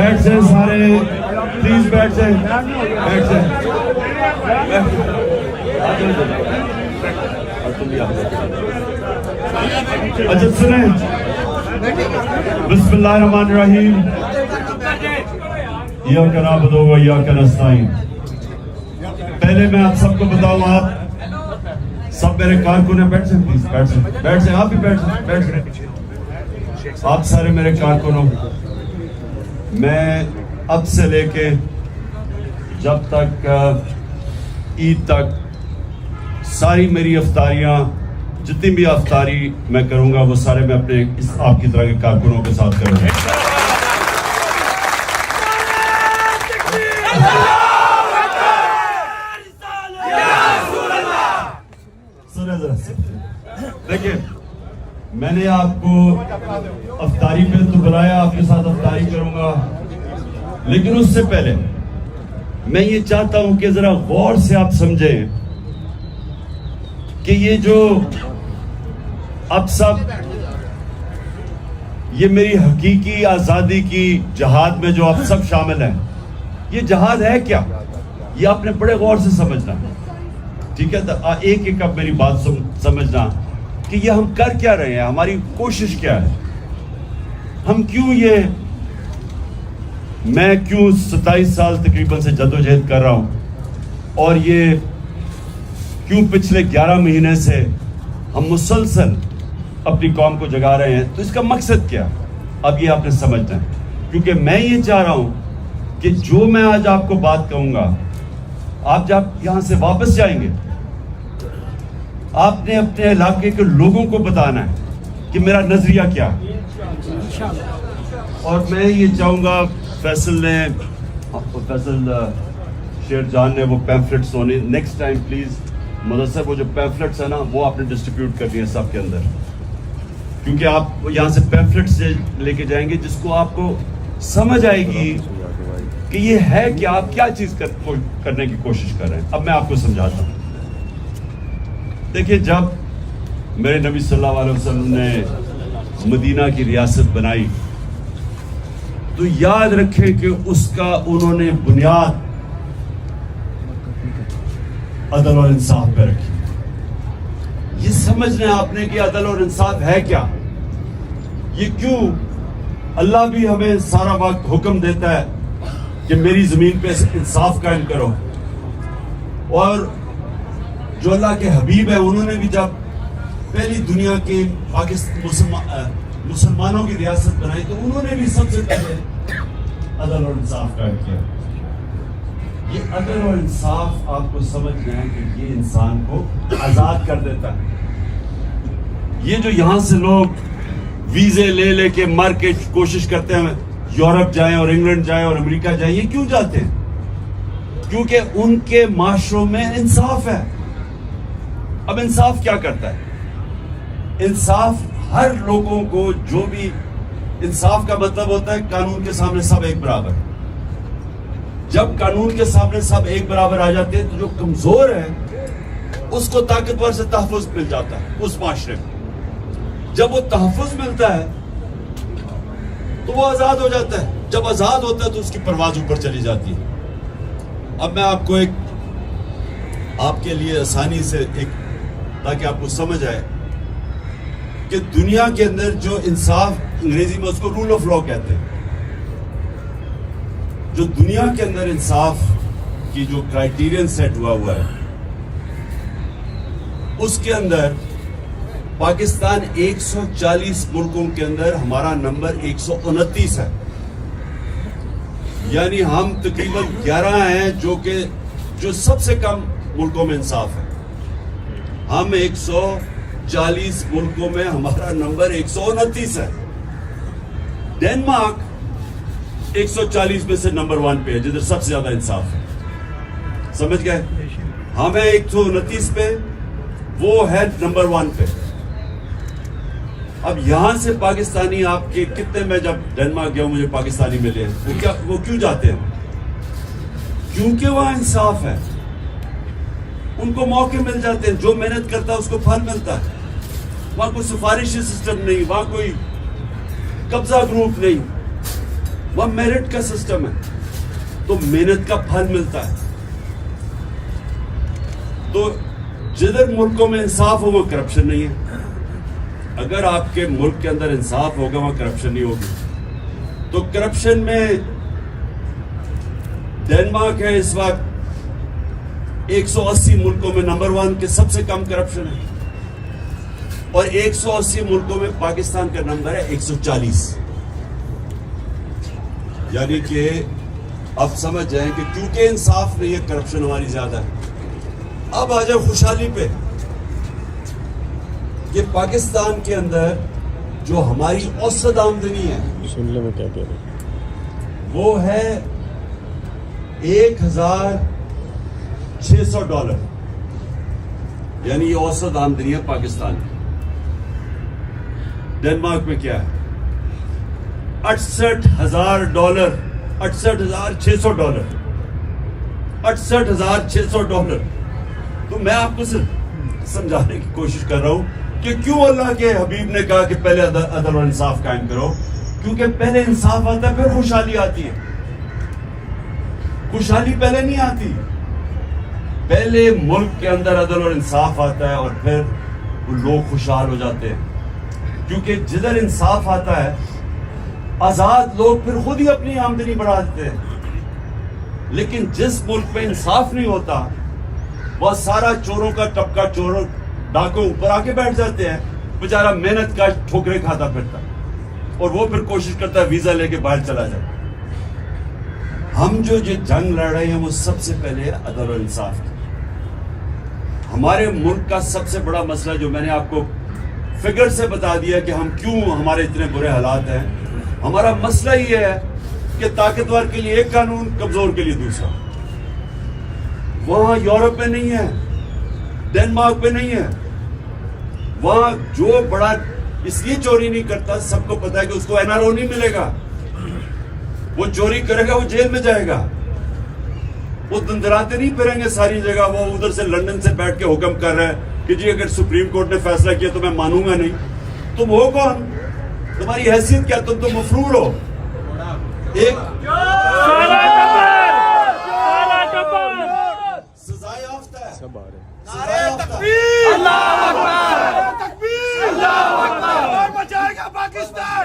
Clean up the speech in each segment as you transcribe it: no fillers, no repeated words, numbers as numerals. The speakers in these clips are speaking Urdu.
بیٹھ سے سارے پلیز بیٹھ سے اچھا سنیں بسم اللہ الرحمن الرحیم ایاک نعبد و ایاک نستعین. پہلے میں آپ سب کو بتاؤں آپ سب میرے کارکن ہیں. بیٹھ سے پلیز بیٹھ سے آپ بھی بیٹھ سے آپ سارے میرے کارکن ہو. میں اب سے لے کے جب تک عید تک ساری میری افطاریاں جتنی بھی افطاری میں کروں گا وہ سارے میں اپنے آپ کی طرح کے کارکنوں کے ساتھ کروں گا. دیکھیں میں نے آپ کو افطاری پہ تو بلایا, آپ کے ساتھ افطاری کروں گا, لیکن اس سے پہلے میں یہ چاہتا ہوں کہ ذرا غور سے آپ سمجھیں کہ یہ جو اب سب یہ میری حقیقی آزادی کی جہاد میں جو آپ سب شامل ہیں, یہ جہاد ہے کیا, یہ آپ نے بڑے غور سے سمجھنا. ٹھیک ہے, ایک ایک اب میری بات سمجھنا کہ یہ ہم کر کیا رہے ہیں, ہماری کوشش کیا ہے, ہم کیوں میں کیوں 27 سال تقریباً سے جدوجہد کر رہا ہوں, اور یہ کیوں پچھلے 11 مہینے سے ہم مسلسل اپنی قوم کو جگا رہے ہیں. تو اس کا مقصد کیا, اب یہ آپ نے سمجھنا ہے, کیونکہ میں یہ چاہ رہا ہوں کہ جو میں آج آپ کو بات کہوں گا, آپ جب یہاں سے واپس جائیں گے آپ نے اپنے علاقے کے لوگوں کو بتانا ہے کہ میرا نظریہ کیا ہے. اور میں یہ چاہوں گا فیصل شیر جان نے وہ پیمفلٹس ہونے نیکسٹ ٹائم پلیز مدثر وہ جو پیمفلٹس ہیں نا وہ آپ نے ڈسٹریبیوٹ کرنی ہے سب کے اندر, کیونکہ آپ یہاں سے پیمفلٹس لے کے جائیں گے جس کو آپ کو سمجھ آئے گی کہ یہ ہے کہ آپ کیا چیز کرنے کی کوشش کر رہے ہیں. اب میں آپ کو سمجھاتا ہوں. دیکھیے جب میرے نبی صلی اللہ علیہ وسلم نے مدینہ کی ریاست بنائی تو یاد رکھیں کہ اس کا انہوں نے بنیاد عدل اور انصاف پہ رکھی. یہ سمجھنا آپ نے کہ عدل اور انصاف ہے کیا, یہ کیوں اللہ بھی ہمیں سارا وقت حکم دیتا ہے کہ میری زمین پہ انصاف قائم کرو, اور جو اللہ کے حبیب ہیں انہوں نے بھی جب پہلی دنیا کے مسلمانوں کی ریاست بنائی تو انہوں نے بھی سب سے پہلے عدل اور انصاف قائم کیا. یہ عدل اور انصاف آپ کو سمجھنا ہے کہ یہ انسان کو آزاد کر دیتا ہے. یہ جو یہاں سے لوگ ویزے لے کے مر کے کوشش کرتے ہیں یورپ جائیں اور انگلینڈ جائیں اور امریکہ جائیں, یہ کیوں جاتے ہیں؟ کیونکہ ان کے معاشروں میں انصاف ہے. اب انصاف کیا کرتا ہے؟ انصاف ہر لوگوں کو جو بھی انصاف کا مطلب ہوتا ہے قانون کے سامنے سب ایک برابر. جب قانون کے سامنے سب ایک برابر آ جاتے ہیں تو جو کمزور ہے اس کو طاقتور سے تحفظ مل جاتا ہے اس معاشرے میں. جب وہ تحفظ ملتا ہے تو وہ آزاد ہو جاتا ہے. جب آزاد ہوتا ہے تو اس کی پرواز اوپر چلی جاتی ہے. اب میں آپ کو آپ کے لیے آسانی سے تاکہ آپ کو سمجھ آئے کہ دنیا کے اندر جو انصاف, انگریزی میں اس کو رول آف لا کہتے ہیں, جو دنیا کے اندر انصاف کی جو کرائیٹیرین سیٹ ہوا ہے اس کے اندر پاکستان 140 ملکوں کے اندر ہمارا نمبر 129 ہے. یعنی ہم تقریباً 11 ہیں جو سب سے کم ملکوں میں انصاف ہے. ہم 140 ملکوں میں ہمارا نمبر 129 ہے. ڈینمارک 140 میں سے نمبر 1 پہ ہے جدھر سب سے زیادہ انصاف ہے. سمجھ گئے؟ ہم ہیں 129 پہ, وہ ہے نمبر 1 پہ. اب یہاں سے پاکستانی آپ کے کتنے, میں جب ڈینمارک گیا ہوں مجھے پاکستانی ملے, وہ کیوں جاتے ہیں؟ کیونکہ وہاں انصاف ہے. ان کو موقع مل جاتے ہیں, جو محنت کرتا ہے اس کو پھل ملتا ہے. وہاں کوئی سفارشی سسٹم نہیں, وہاں کوئی قبضہ گروپ نہیں. وہ میرٹ کا سسٹم ہے, تو محنت کا پھل ملتا ہے. تو جدھر ملکوں میں انصاف ہو وہ کرپشن نہیں ہے. اگر آپ کے ملک کے اندر انصاف ہوگا وہاں کرپشن نہیں ہوگی. تو کرپشن میں ڈنمارک ہے اس وقت 180 ملکوں میں نمبر 1 کے سب سے کم کرپشن ہے, اور 180 ملکوں میں پاکستان کا نمبر ہے 140. یعنی کہ اب سمجھ جائیں کہ کیونکہ انصاف نہیں ہے کرپشن ہماری زیادہ ہے. اب آ جائے خوشحالی پہ کہ پاکستان کے اندر جو ہماری اوسط آمدنی ہے سن لیں میں کیا کہہ رہا ہوں, وہ ہے $1,600. یعنی یہ اوسط آمدنی ہے پاکستان کی. ڈنمارک میں کیا ہے $68,000, $68,600, $68,600. تو میں آپ کو صرف سمجھانے کی کوشش کر رہا ہوں کہ کیوں اللہ کے حبیب نے کہا کہ پہلے عدل و انصاف قائم کرو. کیونکہ پہلے انصاف آتا ہے پھر خوشحالی آتی ہے. خوشحالی پہلے نہیں آتی, پہلے ملک کے اندر عدل اور انصاف آتا ہے اور پھر وہ لوگ خوشحال ہو جاتے ہیں. کیونکہ جدھر انصاف آتا ہے آزاد لوگ پھر خود ہی اپنی آمدنی بڑھا دیتے ہیں. لیکن جس ملک میں انصاف نہیں ہوتا وہ سارا چوروں کا طبقہ, چوروں ڈاکوں اوپر آ کے بیٹھ جاتے ہیں. بیچارہ محنت کا ٹھوکرے کھاتا پھرتا اور وہ پھر کوشش کرتا ہے ویزا لے کے باہر چلا جائے. ہم جو جنگ لڑ رہے ہیں وہ سب سے پہلے عدل و انصاف کی. ہمارے ملک کا سب سے بڑا مسئلہ جو میں نے آپ کو فگر سے بتا دیا کہ ہم کیوں ہمارے اتنے برے حالات ہیں, ہمارا مسئلہ یہ ہے کہ طاقتور کے لیے ایک قانون, کمزور کے لیے دوسرا. وہاں یورپ میں نہیں ہے, ڈنمارک میں نہیں ہے. وہاں جو بڑا اس لیے چوری نہیں کرتا, سب کو پتا ہے کہ اس کو NRO نہیں ملے گا. وہ چوری کرے گا وہ جیل میں جائے گا. وہ دندراتے نہیں پھریں گے ساری جگہ. وہ ادھر سے لندن سے بیٹھ کے حکم کر رہے ہیں کہ جی اگر سپریم کورٹ نے فیصلہ کیا تو میں مانوں گا نہیں. تم ہو کون, تمہاری حیثیت کیا, تم تو مفرور ہو. ایک سزائے یافتہ ہے, سب آ رہے ہیں. بچائے گا پاکستان,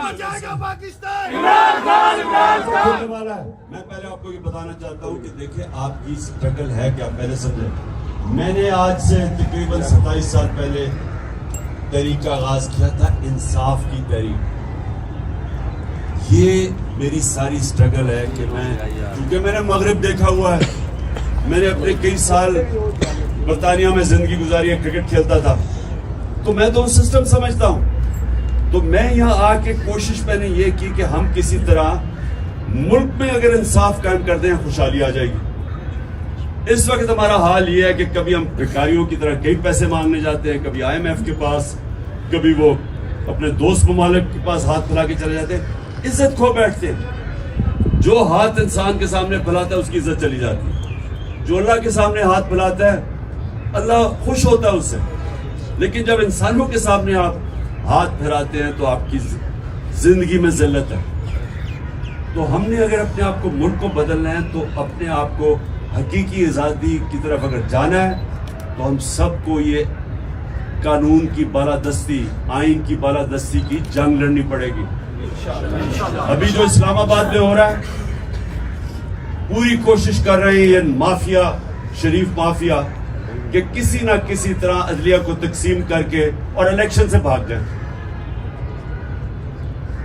بچائے گا پاکستان. میں پہلے آپ کو یہ بتانا چاہتا ہوں کہ دیکھیں آپ کی سٹرگل ہے کیا, پہلے سمجھیں. میں نے آج سے تقریباً 27 سال پہلے تحریک کا آغاز کیا تھا, انصاف کی تحریک. یہ میری ساری سٹرگل ہے کہ میں, کیونکہ میں نے مغرب دیکھا ہوا ہے, میں نے اپنے کئی سال برطانیہ میں زندگی گزاری ہے, کرکٹ کھیلتا تھا, تو میں تو سسٹم سمجھتا ہوں. تو میں یہاں آ کے کوشش میں نے یہ کی کہ ہم کسی طرح ملک میں اگر انصاف قائم کر دیں خوشحالی آ جائے گی. اس وقت ہمارا حال یہ ہے کہ کبھی ہم بھکاریوں کی طرح کئی پیسے مانگنے جاتے ہیں, کبھی IMF کے پاس, کبھی وہ اپنے دوست ممالک کے پاس ہاتھ پھیلا کے چلے جاتے ہیں, عزت کھو بیٹھتے ہیں. جو ہاتھ انسان کے سامنے پھیلاتا ہے اس کی عزت چلی جاتی ہے. جو اللہ کے سامنے ہاتھ پھیلاتا ہے اللہ خوش ہوتا ہے اس سے. لیکن جب انسانوں کے سامنے آپ ہاتھ پھیلاتے ہیں تو آپ کی زندگی میں ذلت ہے. تو ہم نے اگر اپنے آپ کو, ملک کو بدلنا ہے تو اپنے آپ کو حقیقی آزادی کی طرف اگر جانا ہے تو ہم سب کو یہ قانون کی بالادستی, آئین کی بالادستی کی جنگ لڑنی پڑے گی. ابھی جو اسلام آباد میں ہو رہا ہے, پوری کوشش کر رہے ہیں یہ مافیا, شریف مافیا, کہ کسی نہ کسی طرح عدلیہ کو تقسیم کر کے اور الیکشن سے بھاگ جائیں.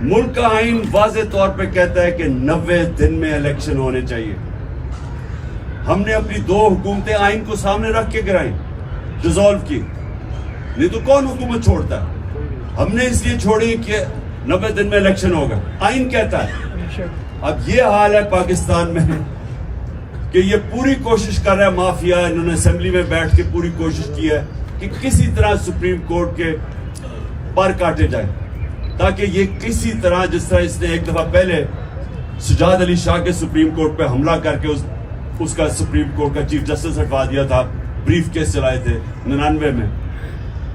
ملک کا آئین واضح طور پہ کہتا ہے کہ 90 دن میں الیکشن ہونے چاہیے. ہم نے اپنی 2 حکومتیں آئین کو سامنے رکھ کے گرائیں, ڈیزالو کی, نہیں تو کون حکومت چھوڑتا ہے. ہم نے اس لیے چھوڑی کہ 90 دن میں الیکشن ہوگا, آئین کہتا ہے. اب یہ حال ہے پاکستان میں کہ یہ پوری کوشش کر رہا ہے مافیا, انہوں نے اسمبلی میں بیٹھ کے پوری کوشش کی ہے کہ کسی طرح سپریم کورٹ کے پر کاٹے جائیں, تاکہ یہ کسی طرح, جس طرح اس نے ایک دفعہ پہلے سجاد علی شاہ کے سپریم کورٹ پہ حملہ کر کے اس کا سپریم کورٹ کا چیف جسٹس ہٹوا دیا تھا, بریف کیس چلائے تھے 99 میں,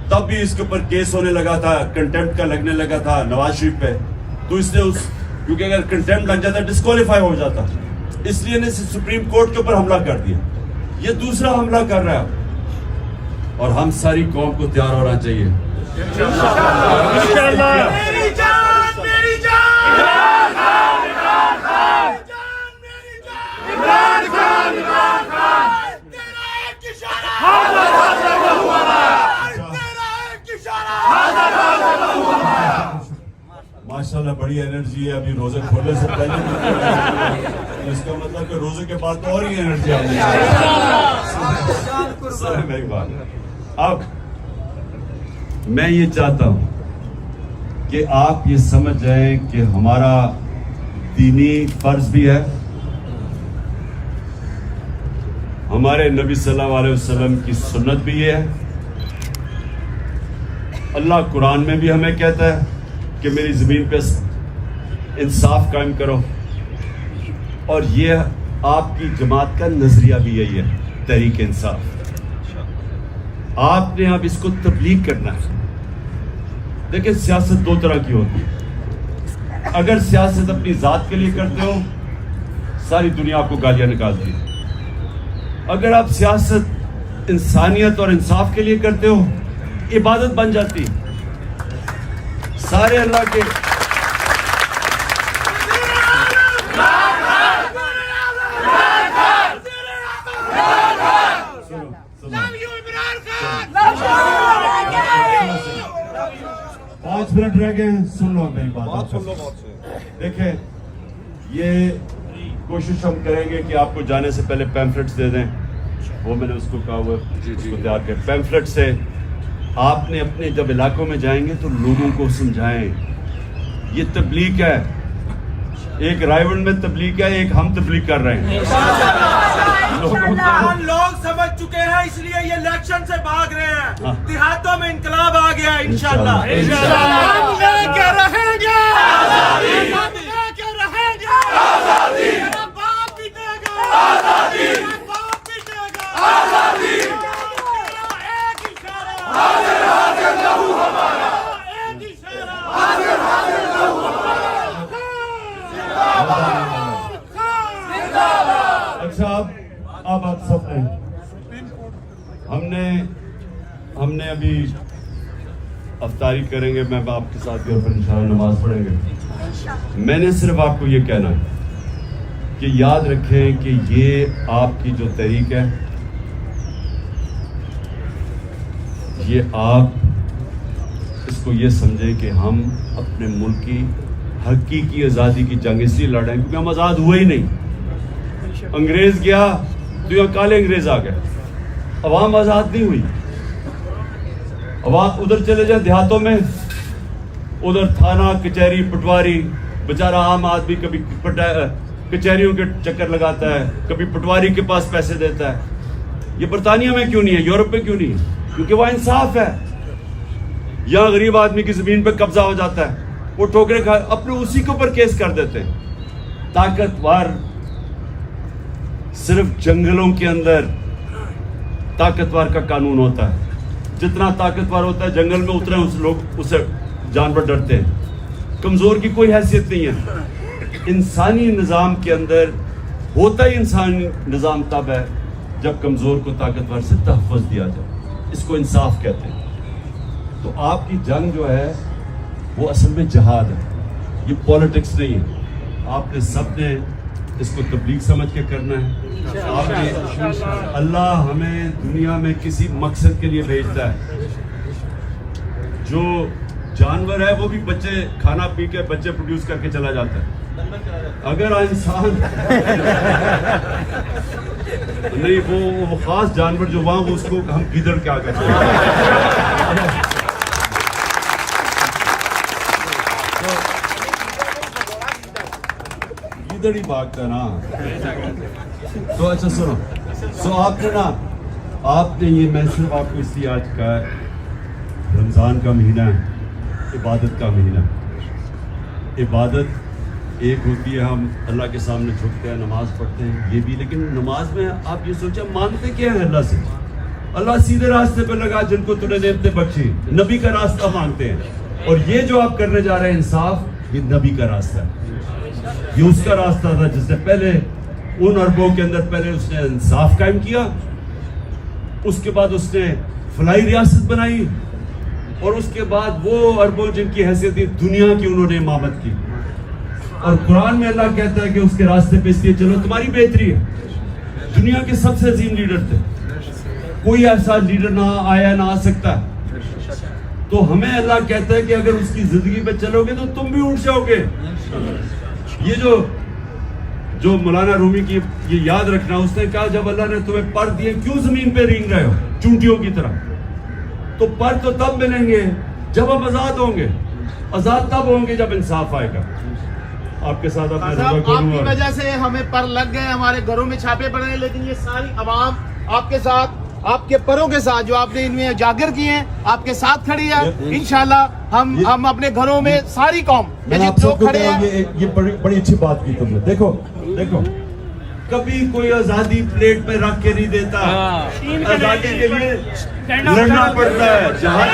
تب بھی اس کے اوپر کیس ہونے لگا تھا, کنٹمپٹ کا لگنے لگا تھا نواز شریف پہ. تو اس نے کیونکہ اگر کنٹمپٹ لگ جاتا ڈسکوالیفائی ہو جاتا, اس لیے نے سپریم کورٹ کے اوپر حملہ کر دیا. یہ دوسرا حملہ کر رہا ہے, اور ہم ساری قوم کو تیار ہونا چاہیے. میری جان میری جان عمران خان عمران خان عمران خان تیرا ایک اشارہ تیرا ایک اشارہ. ماشاءاللہ بڑی انرجی ہے. ابھی روزے کھولنے سے پہلے اس کا مطلب کہ روزے کے بعد تو اور ہی انرجی آنی چاہیے. میری بات, اب میں یہ چاہتا ہوں کہ آپ یہ سمجھ جائیں کہ ہمارا دینی فرض بھی ہے, ہمارے نبی صلی اللہ علیہ وسلم کی سنت بھی یہ ہے. اللہ قرآن میں بھی ہمیں کہتا ہے کہ میری زمین پہ انصاف قائم کرو, اور یہ آپ کی جماعت کا نظریہ بھی یہی ہے, تحریک انصاف. آپ نے اب اس کو تبلیغ کرنا ہے. دیکھیں سیاست دو طرح کی ہوتی ہے. اگر سیاست اپنی ذات کے لیے کرتے ہو, ساری دنیا آپ کو گالیاں نکالتی ہے. اگر آپ سیاست انسانیت اور انصاف کے لیے کرتے ہو, عبادت بن جاتی. سارے اللہ کے پانچ منٹ رہ گئے ہیں, سن لو میری بات. دیکھیں یہ کوشش ہم کریں گے کہ آپ کو جانے سے پہلے پیمفلٹس دے دیں. وہ میں نے اس کو کہا ہوا اس کو تیار کر. پیمفلٹ سے آپ نے اپنے جب علاقوں میں جائیں گے تو لوگوں کو سمجھائیں. یہ تبلیغ ہے, ایک رائے میں تبلیغ ہے, ایک ہم تبلیغ کر رہے ہیں. ہم لوگ سمجھ چکے ہیں, اس لیے یہ الیکشن سے بھاگ رہے ہیں. دیہاتوں میں انقلاب آ گیا ہے انشاءاللہ. ہم لے کے رہیں گے آزادی, ہم لے کے رہیں گے آزادی. میرا باپ پیٹے گا آزادی, میرا باپ پیٹے گا آزادی. ایک اشارہ حاضر حاضر لہو ہمارا, ایک اشارہ حاضر حاضر لہو ہمارا. اچھا اب آپ سب نے ہم نے ابھی افطاری کریں گے, میں آپ کے ساتھ گھر پر انشاءاللہ نماز پڑھیں گے. میں نے صرف آپ کو یہ کہنا ہے کہ یاد رکھیں کہ یہ آپ کی جو تحریک ہے, یہ آپ اس کو یہ سمجھیں کہ ہم اپنے ملک کی حقیقی آزادی کی جنگ اس لیے لڑیں کیونکہ ہم آزاد ہوئے ہی نہیں. انگریز گیا تو یہاں کالے انگریز آ گئے, عوام آزاد نہیں ہوئی. عوام ادھر چلے جائیں دیہاتوں میں, ادھر تھانہ کچہری پٹواری, بیچارہ عام آدمی کبھی کچہریوں کے چکر لگاتا ہے, کبھی پٹواری کے پاس پیسے دیتا ہے. یہ برطانیہ میں کیوں نہیں ہے, یورپ میں کیوں نہیں ہے؟ کیونکہ وہ انصاف ہے. یہاں غریب آدمی کی زمین پہ قبضہ ہو جاتا ہے, وہ ٹھوکرے کھا اپنے اسی کے اوپر کیس کر دیتے ہیں. طاقتور صرف جنگلوں کے اندر طاقتور کا قانون ہوتا ہے. جتنا طاقتور ہوتا ہے جنگل میں اتنے لوگ اسے جانور ڈرتے ہیں. کمزور کی کوئی حیثیت نہیں ہے. انسانی نظام کے اندر ہوتا ہی انسانی نظام تب ہے جب کمزور کو طاقتور سے تحفظ دیا جائے. اس کو انصاف کہتے ہیں. تو آپ کی جنگ جو ہے وہ اصل میں جہاد ہے, یہ پولیٹکس نہیں ہے. آپ نے سب نے اس کو تبلیغ سمجھ کے کرنا ہے. آپ نے اللہ ہمیں دنیا میں کسی مقصد کے لیے بھیجتا ہے. جو جانور ہے وہ بھی بچے کھانا پی کے بچے پروڈیوس کر کے چلا جاتا ہے. اگر انسان نہیں وہ خاص جانور جو وہاں اس کو ہم گیدڑ کے آگے گیدڑ ہی بھاگتا نا. تو اچھا سنو, سو آپ نے یہ میں صرف آپ کو اس لیے آج کا رمضان کا مہینہ ہے, عبادت کا مہینہ. عبادت ایک ہوتی ہے ہم اللہ کے سامنے جھکتے ہیں, نماز پڑھتے ہیں, یہ بھی. لیکن نماز میں آپ یہ سوچیں مانگتے کیا ہے اللہ سے؟ اللہ سیدھے راستے پہ لگا جن کو تُو نے نعمتیں بخشی, نبی کا راستہ مانگتے ہیں. اور یہ جو آپ کرنے جا رہے ہیں انصاف, یہ نبی کا راستہ ہے, یہ اس کا راستہ تھا جس نے پہلے ان عربوں کے اندر پہلے اس نے انصاف قائم کیا, اس کے بعد اس نے فلاحی ریاست بنائی, اور اس کے بعد وہ عربوں جن کی حیثیت تھی دنیا کی انہوں نے امامت کی. اور قرآن میں اللہ کہتا ہے کہ اس کے راستے پہ اس لیے چلو تمہاری بہتری ہے. دنیا کے سب سے عظیم لیڈر تھے, کوئی ایسا لیڈر نہ آیا نہ آ سکتا. تو ہمیں اللہ کہتا ہے کہ اگر اس کی زندگی پہ چلو گے تو تم بھی اٹھ جاؤ گے. یہ جو مولانا رومی کی یہ یاد رکھنا, اس نے کہا جب اللہ نے تمہیں پر دیے کیوں زمین پہ رینگ رہے ہو چونٹیوں کی طرح؟ تو پر تو تب ملیں گے جب ہم آزاد ہوں گے. آزاد تب ہوں گے جب انصاف آئے گا. آپ کے ساتھ اپنے آپ کی وجہ سے ہمیں پر لگ گئے, ہمارے گھروں میں چھاپے پڑ رہے ہیں, لیکن یہ ساری عوام آپ کے ساتھ, آپ کے پروں کے ساتھ جو آپ نے ان میں اجاگر کیے ہیں, آپ کے ساتھ کھڑی ہے. انشاءاللہ ہم اپنے گھروں میں ساری قوم جو کھڑے ہیں. یہ بڑی اچھی بات کی تم نے. دیکھو کبھی کوئی آزادی پلیٹ پہ رکھ کے نہیں دیتا, آزادی کے لیے لڑنا پڑتا ہے. جہاں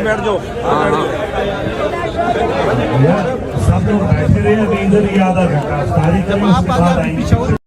بیٹھ جاؤ, سب لوگ بیٹھے رہے ہیں, ادھر ہی آدھا گھنٹہ تاریخ